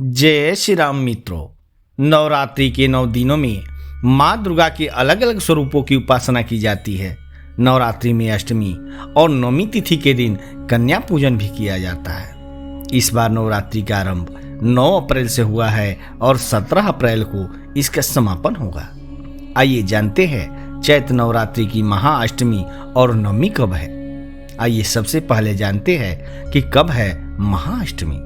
जय श्री राम मित्रों। नवरात्रि के 9 दिनों में माँ दुर्गा के अलग अलग स्वरूपों की उपासना की जाती है। नवरात्रि में अष्टमी और नवमी तिथि के दिन कन्या पूजन भी किया जाता है। इस बार नवरात्रि का आरंभ 9 अप्रैल से हुआ है और 17 अप्रैल को इसका समापन होगा। आइए जानते हैं चैत्र नवरात्रि की महाअष्टमी और नवमी कब है। आइए सबसे पहले जानते हैं कि कब है महाअष्टमी।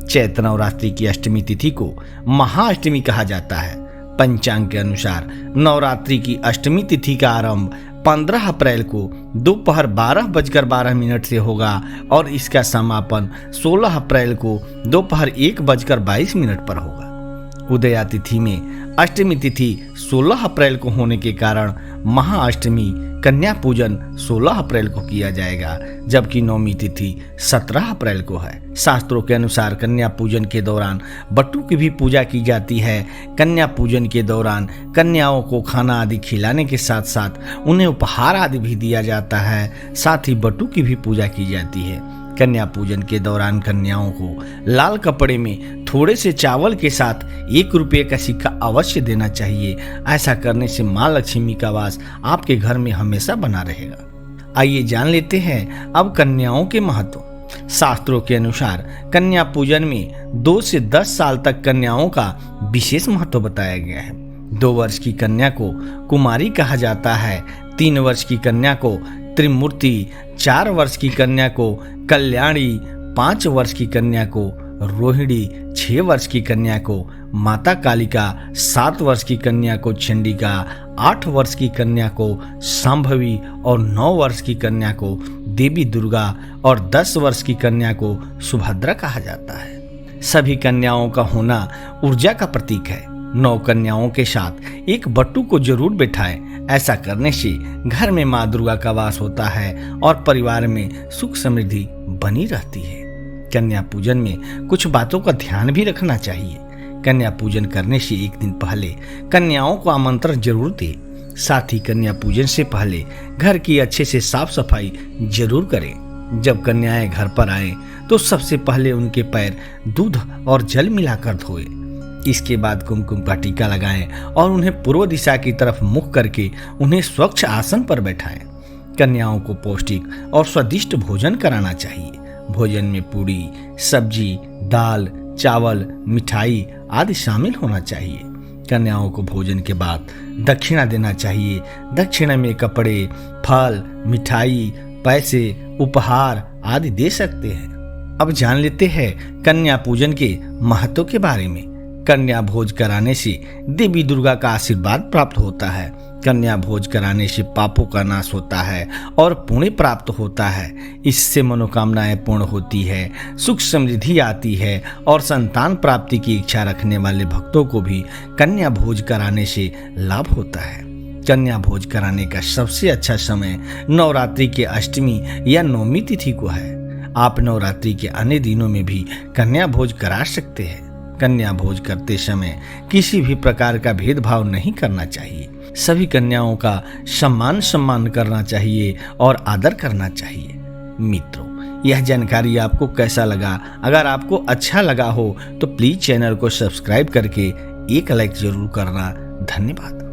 चैत्र नवरात्रि की अष्टमी तिथि को महाअष्टमी कहा जाता है। पंचांग के अनुसार नवरात्रि की अष्टमी तिथि का आरंभ 15 अप्रैल को दोपहर 12:12 से होगा और इसका समापन 16 अप्रैल को दोपहर 1:22 पर होगा। उदया तिथि में अष्टमी तिथि 16 अप्रैल को होने के कारण महाअष्टमी कन्या पूजन 16 अप्रैल को किया जाएगा, जबकि नवमी तिथि 17 अप्रैल को है। शास्त्रों के अनुसार कन्या पूजन के दौरान बटू की भी पूजा की जाती है। कन्या पूजन के दौरान कन्याओं को खाना आदि खिलाने के साथ साथ उन्हें उपहार आदि भी दिया जाता है। साथ ही बटू की भी पूजा की जाती है। कन्या पूजन के दौरान कन्याओं को लाल कपड़े में थोड़े से चावल के साथ 1 रुपये का सिक्का अवश्य देना चाहिए। ऐसा करने से माँ लक्ष्मी का वास आपके घर में हमेशा बना रहेगा। आइए जान लेते हैं अब कन्याओं के महत्व। शास्त्रों के अनुसार कन्या पूजन में 2 से 10 साल तक कन्याओं का विशेष महत्व बताया गया है। 2 वर्ष की कन्या को कुमारी कहा जाता है, 3 वर्ष की कन्या को त्रिमूर्ति, 4 वर्ष की कन्या को कल्याणी, 5 वर्ष की कन्या को रोहिणी, 6 वर्ष की कन्या को माता कालिका, 7 वर्ष की कन्या को चंडिका, 8 वर्ष की कन्या को शांभवी और 9 वर्ष की कन्या को देवी दुर्गा और 10 वर्ष की कन्या को सुभद्रा कहा जाता है। सभी कन्याओं का होना ऊर्जा का प्रतीक है। 9 कन्याओं के साथ एक बट्टू को जरूर बैठाएं। ऐसा करने से घर में माँ दुर्गा का वास होता है और परिवार में सुख समृद्धि बनी रहती है। कन्या पूजन में कुछ बातों का ध्यान भी रखना चाहिए। कन्या पूजन करने से एक दिन पहले कन्याओं को आमंत्रण जरूर दें। साथ ही कन्या पूजन से पहले घर की अच्छे से साफ सफाई जरूर करें। जब कन्याएं घर पर आए तो सबसे पहले उनके पैर दूध और जल मिलाकर धोएं। इसके बाद कुमकुम का टीका लगाएं और उन्हें पूर्व दिशा की तरफ मुख करके उन्हें स्वच्छ आसन पर बैठाएं। कन्याओं को पौष्टिक और स्वादिष्ट भोजन कराना चाहिए। भोजन में पूड़ी, सब्जी, दाल, चावल, मिठाई आदि शामिल होना चाहिए। कन्याओं को भोजन के बाद दक्षिणा देना चाहिए। दक्षिणा में कपड़े, फल, मिठाई, पैसे, उपहार आदि दे सकते हैं। अब जान लेते हैं कन्या पूजन के महत्व के बारे में। कन्या भोज कराने से देवी दुर्गा का आशीर्वाद प्राप्त होता है। कन्या भोज कराने से पापों का नाश होता है और पुण्य प्राप्त होता है। इससे मनोकामनाएं पूर्ण होती है, सुख समृद्धि आती है और संतान प्राप्ति की इच्छा रखने वाले भक्तों को भी कन्या भोज कराने से लाभ होता है। कन्या भोज कराने का सबसे अच्छा समय नवरात्रि के अष्टमी या नवमी तिथि को है। आप नवरात्रि के अन्य दिनों में भी कन्या भोज करा सकते हैं। कन्या भोज करते समय किसी भी प्रकार का भेदभाव नहीं करना चाहिए। सभी कन्याओं का सम्मान करना चाहिए और आदर करना चाहिए। मित्रों, यह जानकारी आपको कैसा लगा? अगर आपको अच्छा लगा हो तो प्लीज चैनल को सब्सक्राइब करके एक लाइक जरूर करना। धन्यवाद।